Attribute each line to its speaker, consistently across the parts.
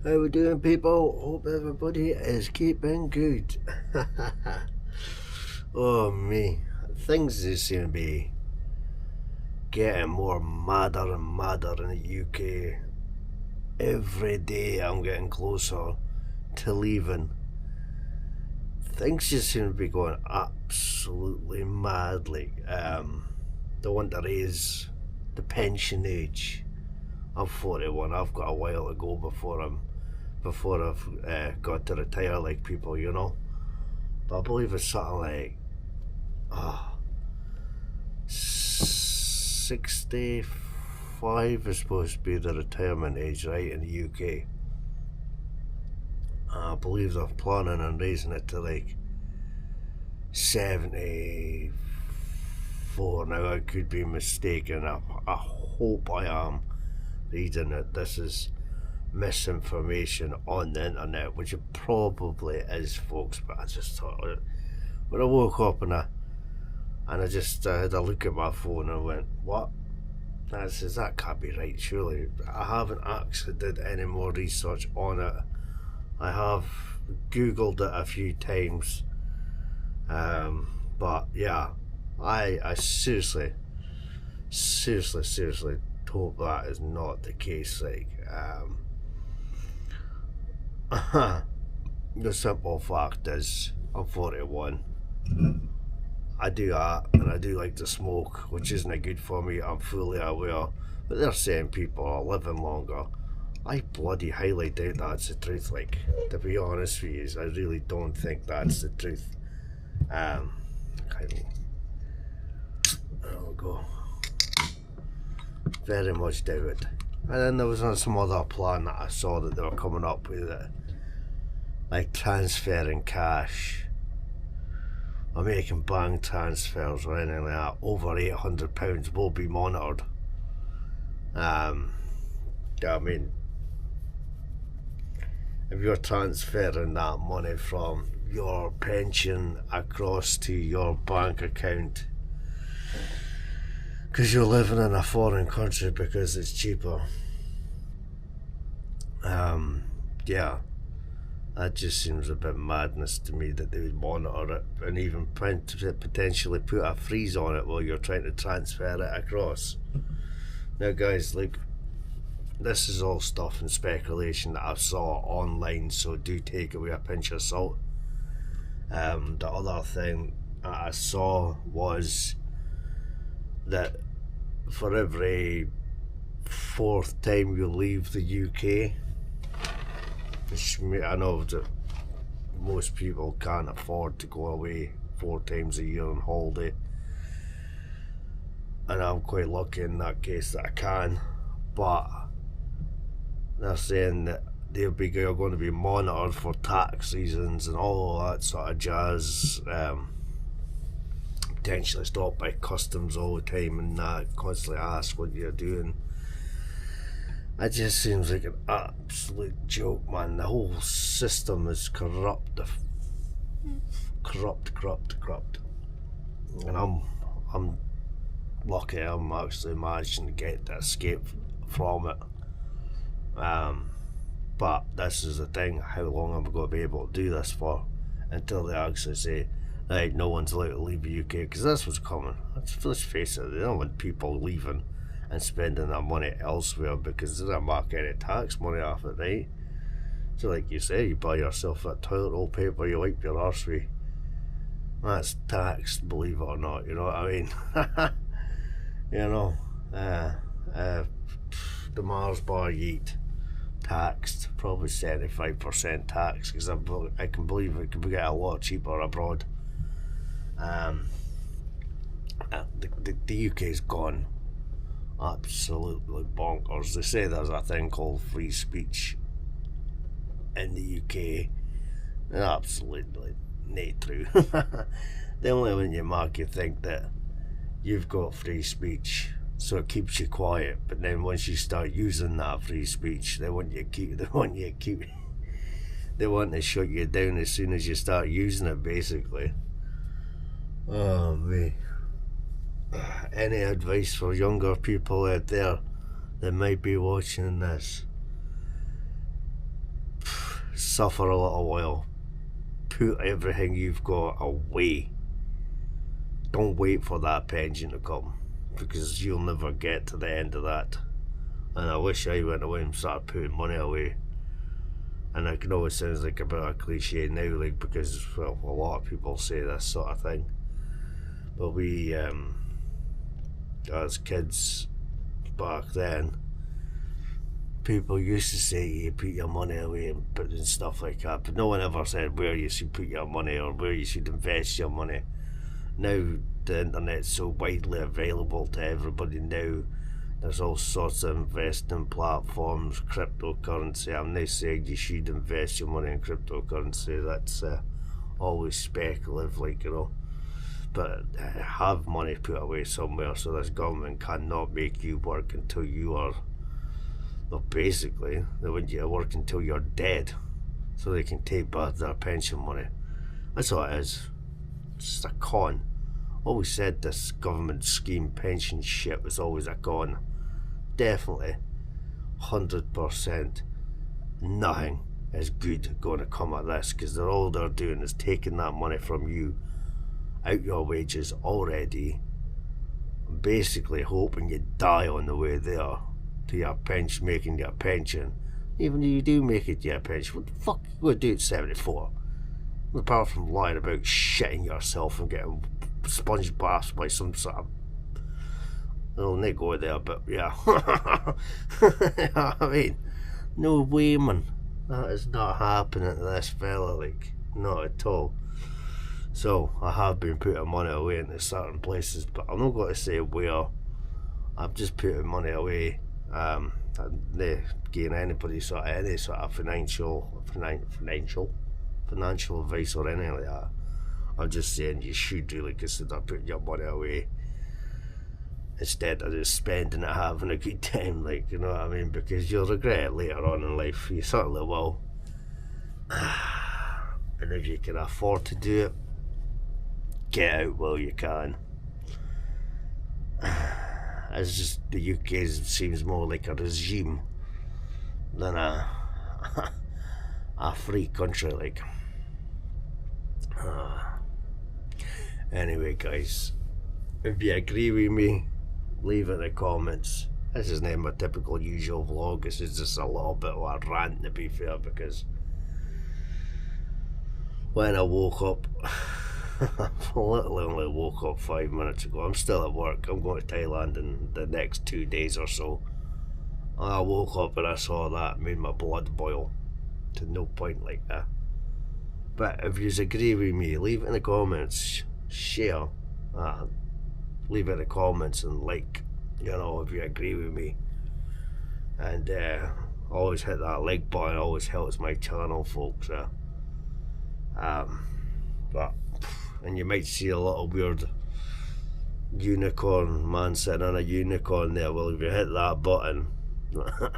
Speaker 1: How we doing, people? Hope everybody is keeping good. Oh me, things just seem to be getting more madder and madder in the UK. Every day I'm getting closer to leaving. Things just seem to be going absolutely mad. They want to raise the pension age. I'm 41. I've got a while to go before I've got to retire like people, you know. But I believe it's something like 65 is supposed to be the retirement age, right, in the UK. I believe they're planning on raising it to like 74. Now I could be mistaken. I hope I am reading it. This is misinformation on the internet, which it probably is, folks. But I just thought, when I woke up and I just had a look at my phone and I went, what? I says, that can't be right, surely. I haven't actually did any more research on it. I have googled it a few times, but yeah, I seriously hope that is not the case. The simple fact is, I'm 41. I do that, and I do like to smoke, which isn't good for me, I'm fully aware. But they're saying people are living longer. I bloody highly doubt that's the truth, to be honest with you. I really don't think that's the truth. There we go. Very much doubt it. And then there was some other plan that I saw that they were coming up with, like transferring cash or making bank transfers or anything like that over £800 will be monitored. I mean, if you're transferring that money from your pension across to your bank account because you're living in a foreign country because it's cheaper, yeah, that just seems a bit madness to me that they would monitor it and even potentially put a freeze on it while you're trying to transfer it across. Now guys, this is all stuff and speculation that I saw online, so do take it with a pinch of salt. The other thing that I saw was that for every fourth time you leave the UK, which I know that most people can't afford to go away 4 times a year on holiday, and I'm quite lucky in that case that I can, but they're saying that you're going to be monitored for tax reasons and all that sort of jazz, potentially stopped by customs all the time and constantly ask what you're doing. It just seems like an absolute joke, man. The whole system is corrupt. And I'm lucky I'm actually managing to get to escape from it. But this is the thing, how long am I going to be able to do this for until they actually say, right, no one's allowed to leave the UK, because that's what's coming. Let's face it, they don't want people leaving and spending their money elsewhere because they don't make any tax money off it, right? So like you say, you buy yourself that toilet roll paper you wipe your arse with, that's taxed, believe it or not, you know what I mean? You know, the Mars bar you eat, taxed, probably 75% tax, because I can believe it can get a lot cheaper abroad. The UK's gone absolutely bonkers. They say there's a thing called free speech in the UK. Absolutely not true. They only want you make you think that you've got free speech, so it keeps you quiet. But then once you start using that free speech, they want to shut you down as soon as you start using it, basically. Oh me. Any advice for younger people out there that might be watching this? suffer a little while, put everything you've got away. Don't wait for that pension to come, because you'll never get to the end of that. And I wish I went away and started putting money away. And I know it sounds like a bit of a cliche now, like, because, well, a lot of people say this sort of thing. But we, as kids back then, people used to say you put your money away and put in stuff like that, but no one ever said where you should put your money or where you should invest your money. Now the internet's so widely available to everybody now. There's all sorts of investing platforms, cryptocurrency. I'm not saying you should invest your money in cryptocurrency. That's always speculative, like, you know. But have money put away somewhere, so this government cannot make you work until you are, well, basically, they want you to work until you're dead, so they can take back their pension money. That's all it is. It's just a con. Always said this government scheme pension shit was always a con. Definitely, 100%, nothing is good going to come of this, because all they're doing is taking that money from you, out your wages already, basically hoping you die on the way there to your pension, making your pension. Even if you do make it to your pension, what the fuck are you going to do at 74? Apart from lying about shitting yourself and getting sponge baths by some sort of, I'll not go there, but yeah. I mean, no way, man. That is not happening to this fella, like, not at all. So I have been putting money away into certain places, but I'm not going to say where. I'm just putting money away. I'm not giving anybody any sort of financial advice or anything like that. I'm just saying you should really consider putting your money away instead of just spending it having a good time, like, you know what I mean? Because you'll regret it later on in life. You certainly will. And if you can afford to do it, get out while you can. It's just the UK seems more like a regime than a free country, like. Anyway, guys, if you agree with me, leave it in the comments. This is not my typical usual vlog. This is just a little bit of a rant, to be fair, because when I woke up, I literally only woke up 5 minutes ago. I'm still at work. I'm going to Thailand in the next 2 days or so. I woke up and I saw that, made my blood boil to no point like that. But if you agree with me, leave it in the comments, share, leave it in the comments and like, you know, if you agree with me. And always hit that like button, always helps my channel, folks. And you might see a little weird unicorn man sitting on a unicorn there. Well, if you hit that button,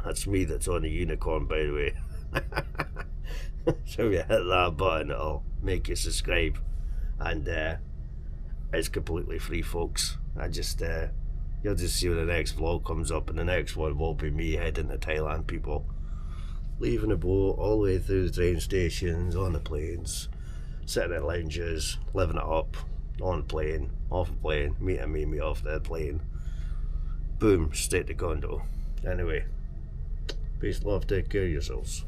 Speaker 1: that's me that's on the unicorn, by the way. So if you hit that button, it'll make you subscribe, and it's completely free, folks. You'll just see when the next vlog comes up, and the next one will be me heading to Thailand, people. Leaving the boat all the way through the train stations, on the planes, sitting in lounges, living it up, on a plane, off a plane, meeting Mimi off the plane, boom, straight to condo. Anyway, peace, love, take care of yourselves.